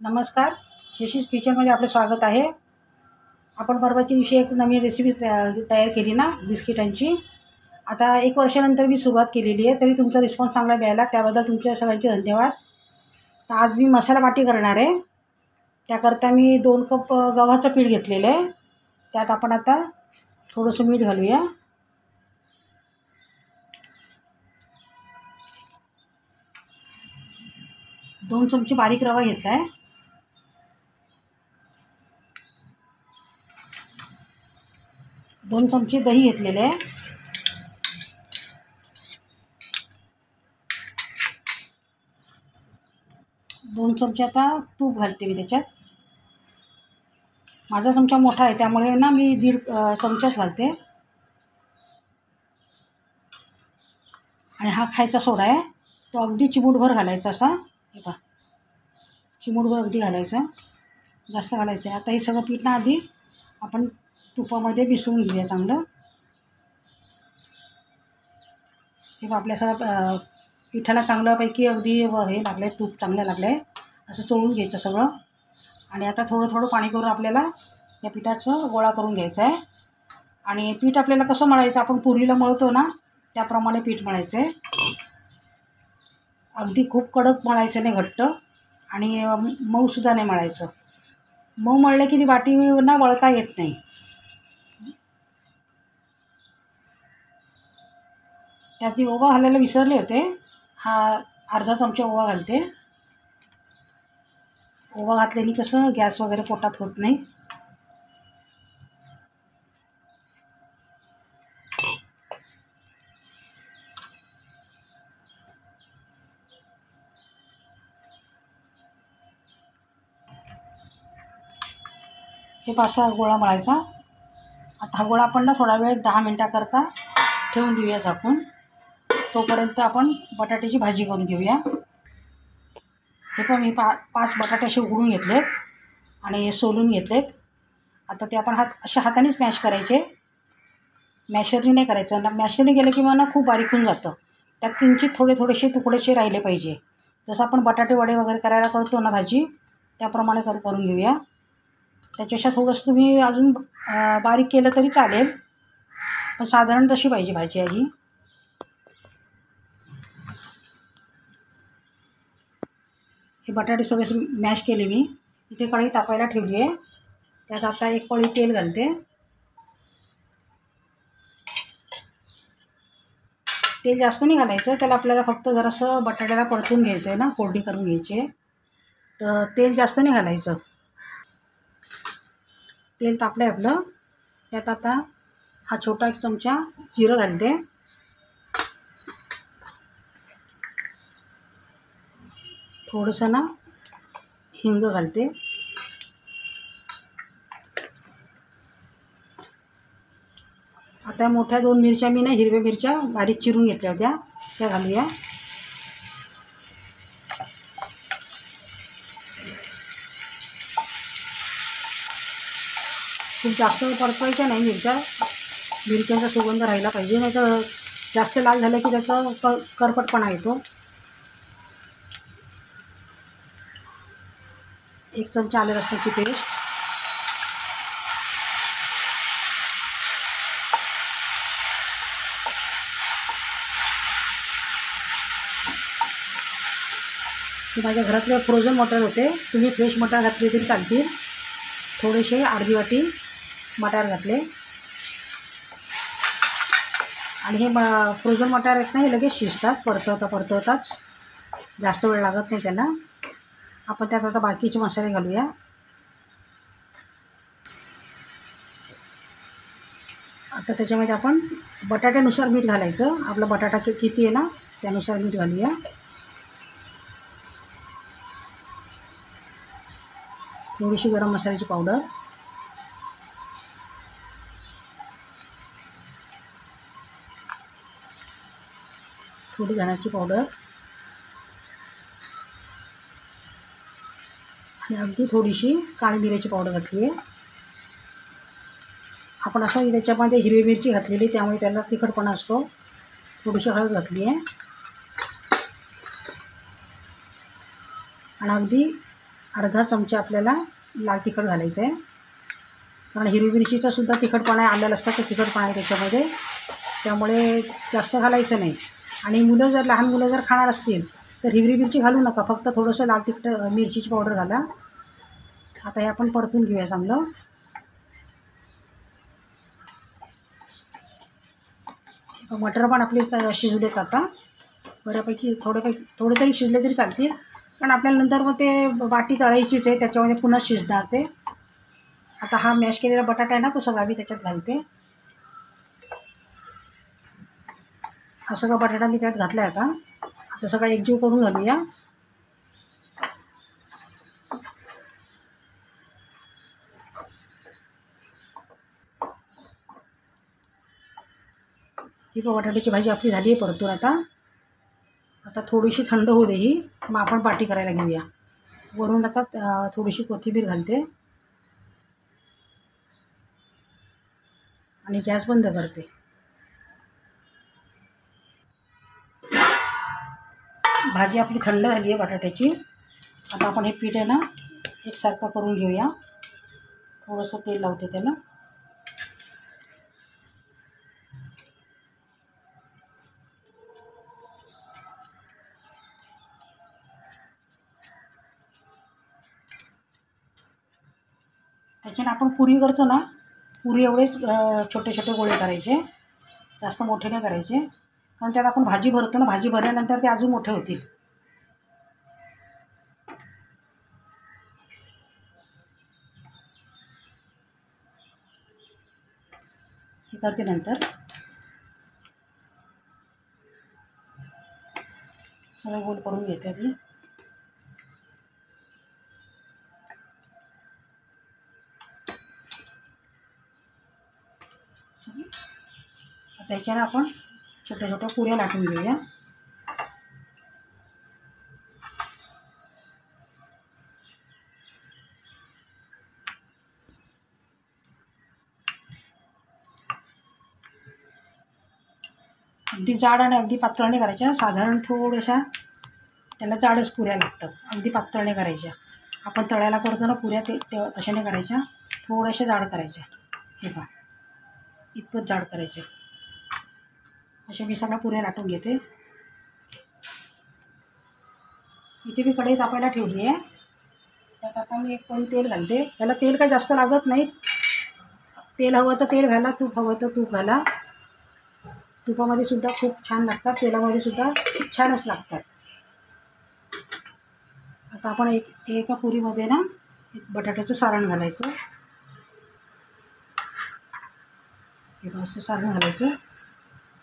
नमस्कार, शशीज किचनमध्ये आपलं स्वागत आहे. आपण परवाच्या दिवशी एक नवीन रेसिपी तयार केली ना बिस्किटांची. आता 1 वर्षानंतर मी सुरुवात केलेली आहे, तरी तुमचा रिस्पॉन्स चांगला मिळाला, त्याबद्दल तुमच्या सगळ्यांचे धन्यवाद. तर आज मी मसाला पाटी करणार आहे. त्याकरता मी 2 कप गव्हाचं पीठ घेतलेलं आहे. त्यात आपण आता थोडंसं मीठ घालूया. दोन चमचे बारीक रवा घेतला आहे. 2 चमचे दही घेतलेले आहे. 2 चमचे आता तूप घालते मी त्याच्यात. माझा चमचा मोठा आहे त्यामुळे ना मी 1.5 चमचाच घालते. आणि हा खायचा सोडा आहे, तो अगदी चिमूटभर घालायचा. असा हे पहा, चिमूटभर अगदी घालायचा, जास्त घालायचं आहे. आता हे सगळं पीठ ना आधी आपण तुपामध्ये मिसळून घेऊया चांगलं. हे आपल्या सगळं पिठाला चांगल्यापैकी अगदी हे लागलं आहे, तूप चांगलं लागलं आहे. असं चोळून घ्यायचं सगळं. आणि आता थोडं थोडं पाणी करून आपल्याला या पिठाचं गोळा करून घ्यायचं आहे. आणि पीठ आपल्याला कसं मळायचं, आपण पुरीला मळतो ना त्याप्रमाणे पीठ मळायचं आहे. अगदी खूप कडक मळायचं नाही, घट्ट, आणि मऊसुद्धा नाही मळायचं. मऊ मळलं की ती वाटी ना वळता येत नाही. त्यात मी ओवा घालायला विसरले होते. हा अर्धा चमचा ओवा घालते. ओवा घातल्याने कसं गॅस वगैरे पोटात होत नाही. हे पासा गोळा मळायचा. आता हा गोळा आपण ना थोडा वेळ 10 मिनटाकरता ठेवून देऊया झाकून. तोपर्यंत आपण बटाट्याची भाजी करून घेऊया. हे पण मी 5 बटाटे असे उकडून घेतलेत आणि सोलून घेतलेत. आता ते आपण अशा हातानेच मॅश करायचे, मॅशरने नाही करायचं ना. मॅशरने गेलं की ना खूप बारीक होऊन जातं. त्यात किंचित थोडेसे तुकडेसे राहिले पाहिजे. जसं आपण बटाटे वडे वगैरे करायला करतो ना भाजी, त्याप्रमाणे करून घेऊया. त्याच्यापेक्षा थोडंसं तुम्ही अजून बारीक केलं तरी चालेल, पण साधारण तशी पाहिजे भाजी आधी. हे बटाटे सगळे मॅश केले मी. इथे कढई तापायला ठेवली आहे. त्यात आता 1 पळी तेल घालते. तेल जास्त नाही घालायचं, त्याला आपल्याला फक्त जरासं बटाट्याला परतून घ्यायचं आहे ना, फोडणी करून घ्यायची आहे. तर तेल जास्त नाही घालायचं. तेल तापलं आहे आपलं. त्यात आता हा छोटा 1 चमचा जिरं घालते. थोडंसं ना हिंग घालते. आता मोठ्या 2 मिरच्या मी ना हिरव्या मिरच्या बारीक चिरून घेतल्या होत्या, त्या घालूया. खूप जास्त परतवायच्या नाही मिरच्यांचा सुगंध राहिला पाहिजे, नाही तर जास्त लाल झालं की त्याचा करपटपणा येतो. 1 चमचा आलं लसणाची पेस्ट. हे माझ्या घरातले फ्रोझन मटार होते, तुम्ही फ्रेश मटार घातले तरी चालतील. थोडेसे अर्धी वाटी मटार घातले. आणि हे फ्रोझन मटार आहेत ना, हे लगेच शिजतात परतवताच, जास्त वेळ लागत नाही त्यांना. आपण त्यात आता बाकीचे मसाले घालूया. आता त्याच्यामध्ये आपण बटाट्यानुसार मीठ घालायचं. आपला बटाटा किती आहे ना त्यानुसार मीठ घालूया. थोडीशी गरम मसाल्याची पावडर, थोडी धण्याची पावडर, आणि अगदी थोडीशी काळी मिऱ्याची पावडर घातली आहे. आपण असं त्याच्यामध्ये हिरवी मिरची घातलेली, त्यामुळे त्याला तिखटपणा असतो. थोडीशी हळद घातली आहे. आणि अगदी अर्धा चमचा आपल्याला लाल तिखट घालायचं आहे, कारण हिरवी मिरचीचा सुद्धा तिखटपणा आहे, आलं लसणाचं तिखटपणा आहे त्याच्यामध्ये, त्यामुळे जास्त घालायचं नाही. आणि मुलं जर लहान मुलं जर खाणार असतील तर हिरवी मिरची घालू नका, फक्त थोडंसं लाल तिखट मिरचीची पावडर घाला. आता हे आपण परतून घेऊया चांगलं. मटर पण आपले शिजलेत आता बऱ्यापैकी, थोडे तरी शिजले तरी चालतील, पण आपल्याला नंतर मग ते वाटी तळायचीच आहे, त्याच्यामध्ये पुन्हा शिजणार ते. आता हा मॅश केलेला बटाटा आहे ना, तो सगळा मी त्याच्यात घालते. हा सगळा बटाटा मी त्यात घातला आहे. आता सगळा एकजीव करून घालूया. ही बटाट्याची भाजी आपली झाली आहे परतून. आता थोडीशी थंड होऊ दे ही, मग आपण पाटी करायला घेऊया. वरून आता थोडीशी कोथिंबीर घालते आणि गॅस बंद करते. भाजी आपली थंड झाली आहे बटाट्याची. आता आपण हे पीठ आहे ना एकसारखं करून घेऊया. थोडंसं तेल लावते त्याला. त्याच्याने आपण पुरी करतो ना, पुरी एवढेच छोटे छोटे गोळे करायचे, जास्त मोठे नाही करायचे, कारण त्यात आपण भाजी भरतो ना, भाजी भरल्यानंतर ते अजून मोठे होतील. हे करते नंतर. सगळे गोल करून घेते आधी. आता ह्याच्यानं आपण छोट्या छोट्या पुऱ्या लाटून घेऊया. अगदी जाड आणि अगदी पातळ नाही करायच्या, साधारण थोड्याशा त्याला जाडच पुऱ्या लागतात, अगदी पातळ नाही करायच्या. आपण तळ्याला करतो ना पुऱ्या, ते तशा नाही करायच्या, थोड्याशा जाड करायच्या. हे पहा, इतपत जाड करायच्या. अशा मी सगळ्या पुऱ्या लाटून घेते. इथे मी कढई तापायला ठेवली आहे. त्यात आता मी एक पळी तेल घालते. त्याला तेल काही जास्त लागत नाही. तेल हवं तर तेल घाला, तूप हवं तर तूप घाला. तुपामध्ये सुद्धा खूप छान लागतात, तेलामध्ये सुद्धा खूप छानच लागतात. आता आपण एका पुरीमध्ये ना एक बटाट्याचं सारण घालायचं. हे असं सारण घालायचं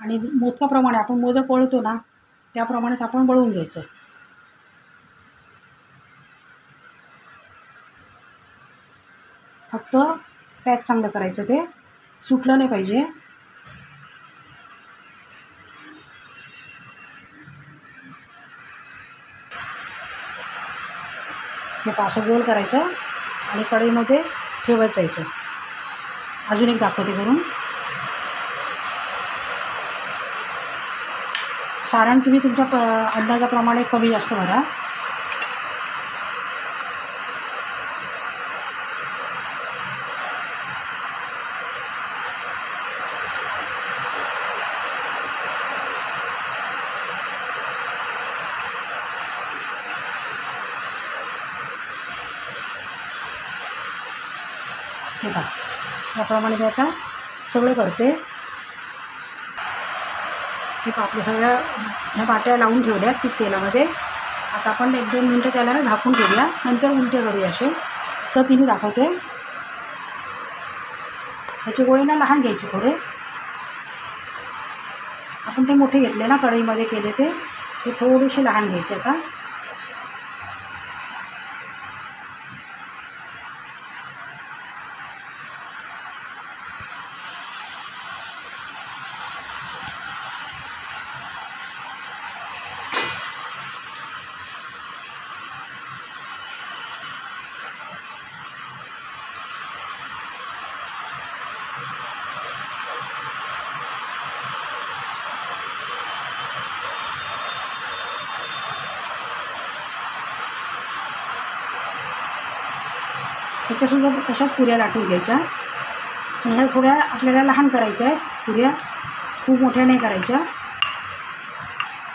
आणि मोदकाप्रमाणे आपण मोदक वळतो ना त्याप्रमाणेच आपण वळून घ्यायचं. फक्त पॅक चांगलं करायचं, ते सुटलं नाही पाहिजे. हे पासं गोल करायचं आणि कढईमध्ये ठेवत जायचं. अजून एक दाखवते करून. सारण तुम्ही तुमच्या अंदाजाप्रमाणे कमी जास्त भरा. हे पहा, याप्रमाणे मी आता सगळं करते. हे पहा, आपल्या सगळ्या ह्या पाट्या लावून ठेवल्या ती तेलामध्ये. आता आपण 1-2 मिनटं त्याला झाकून ठेवूया, नंतर उलटे करूया. असे तर तिने दाखवते. ह्याचे गोळे ना लहान घ्यायचे थोडे. आपण ते मोठे घेतले ना कढईमध्ये केले, ते थोडेसे लहान घ्यायचे. आता त्याच्यासुद्धा तशाच पुऱ्या लाटून घ्यायच्या. ह्या थोड्या आपल्याला लहान करायच्या आहेत पुऱ्या, खूप मोठ्या नाही करायच्या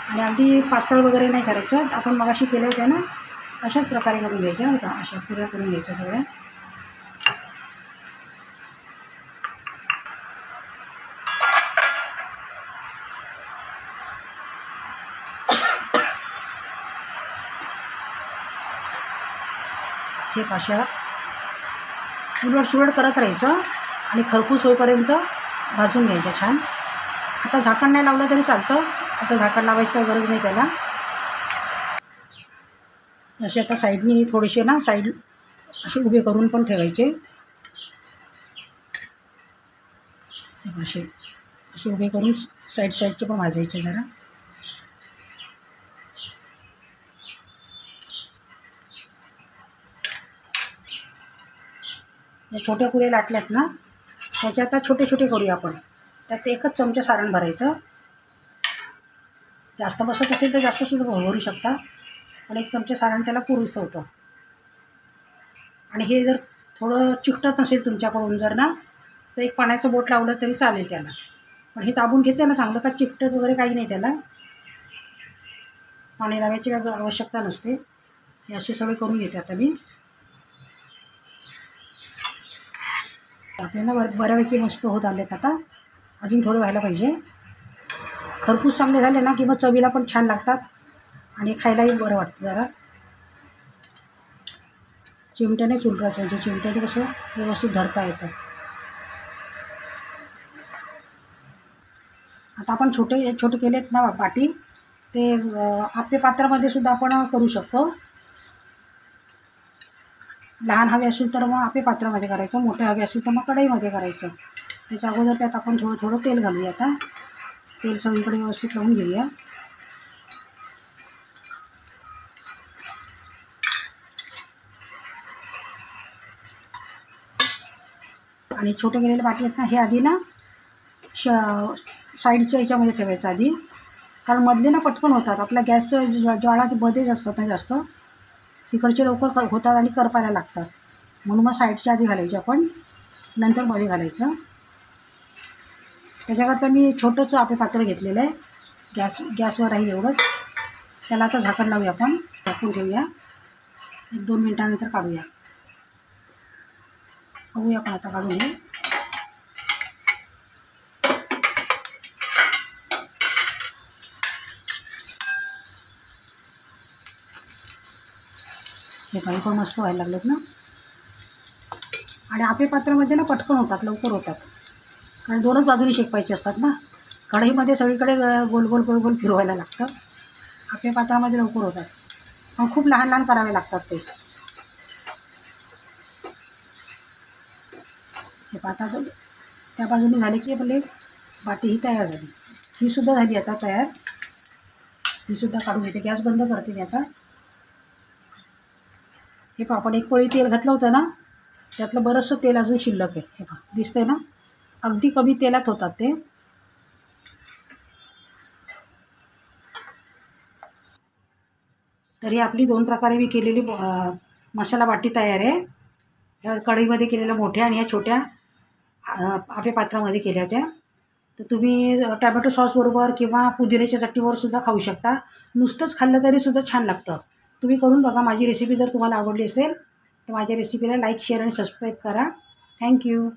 आणि अगदी पातळ वगैरे नाही करायचं. आपण मगाशी केल्या होत्या ना अशाच प्रकारे करून घ्यायच्या होता. अशा पुऱ्या करून घ्यायच्या सगळ्या. हे अशा उलट करत राहायचं आणि खरपूस होईपर्यंत भाजून घ्यायचं छान. आता झाकण नाही लावलं तरी चालतं. आता झाकण लावायची काही गरज नाही त्याला. असे आता साईडनी थोडेसे ना साईड असे उभे करून पण ठेवायचे. असे असे उभे करून साईडचे पण भाजायचे जरा. या छोट्या पुऱ्या लाटल्यात ना त्याचे आता छोटे छोटे करूया आपण. त्यात 1च चमचा सारण भरायचं. जास्त बसत असेल तर जास्तसुद्धा भरू शकता, पण 1 चमचा सारण त्याला पुरेसं होतं. आणि हे जर थोडं चिकटत नसेल तुमच्याकडून जर ना तर एक पाण्याचं बोट लावलं तरी चालेल त्याला. पण हे दाबून घेते ना चांगलं का चिकटत वगैरे काही नाही त्याला. पाणी लावायची काही आवश्यकता नसते. हे असे सगळे करून घेते आता मी. आपल्याला बऱ्यापैकी मस्त होत आलेत. आता अजून थोडं व्हायला पाहिजे. खरपूस चांगले झाले ना की मग चवीला पण छान लागतात आणि खायलाही बरं वाटतं. जरा चिमट्याने चुलकायचं पाहिजे. चिमट्याने कसं व्यवस्थित धरता येतं. आता आपण छोटे छोटे केलेत ना पाटी, ते आपल्या पात्रामध्ये सुद्धा आपण करू शकतो. लहान हवे असेल तर मग आपल्या पात्रामध्ये करायचं, मोठे हवे असेल तर मग कढईमध्ये करायचं. त्याच्या अगोदर त्यात आपण थोडं थोडं तेल घालूया. आता तेल सगळीकडे व्यवस्थित लावून घेऊया. आणि छोटे केलेले पाटी आहेत ना हे आधी ना साईडच्या याच्यामध्ये ठेवायचं आधी, कारण मधले ना पटकन होतात. आपल्या गॅसचं ज्वाळा बदेच असतात ना जास्त, तिकडचे लवकर होतात आणि करपायला लागतात. म्हणून मग साईडच्या आधी घालायचे आपण, नंतर मध्ये घालायचं. त्याच्याकरता मी छोटंसं आपलं पात्र घेतलेलं आहे. गॅसवर राहील एवढंच. त्याला आता झाकण लावूया आपण. झाकून ठेवूया. 1-2 मिनटानंतर काढूया. बघूया आपण आता काढून हे. हे काही पण मस्त व्हायला लागलेत ना. आणि आपे पात्रामध्ये ना पटकन होतात, लवकर होतात. कारण 2च बाजूने शेकवायचे असतात ना. कढईमध्ये सगळीकडे गोल गोल गोल गोल फिरवायला लागतं. आपल्या पात्रामध्ये लवकर होतात, पण खूप लहान लहान करावे लागतात ते. हे पात्रात त्या बाजूने झाले की आपले बाटी ही तयार झाली. ही सुद्धा झाली आता तयार. ही सुद्धा काढून घेते. गॅस बंद करते मी आता. हे पहा, आपण 1 पळी तेल घातलं होतं ना, त्यातलं बरंचसं तेल अजून शिल्लक आहे. हे पहा दिसतंय ना, अगदी कमी तेलात होतात ते. तरी आपली 2 प्रकारे मी केलेली मसाला बाटी तयार आहे. ह्या कढईमध्ये केलेल्या मोठ्या आणि ह्या छोट्या आपल्या पात्रामध्ये केल्या होत्या. तर तुम्ही टॅमॅटो सॉसबरोबर किंवा पुदिन्याच्या चटणीवर सुद्धा खाऊ शकता. नुसतंच खाल्लं तरीसुद्धा छान लागतं. तुम्ही करून बघा. माझी रेसिपी जर तुम्हाला आवडली असेल तर माझ्या रेसिपीला लाईक, शेअर आणि सबस्क्राईब करा. थँक्यू.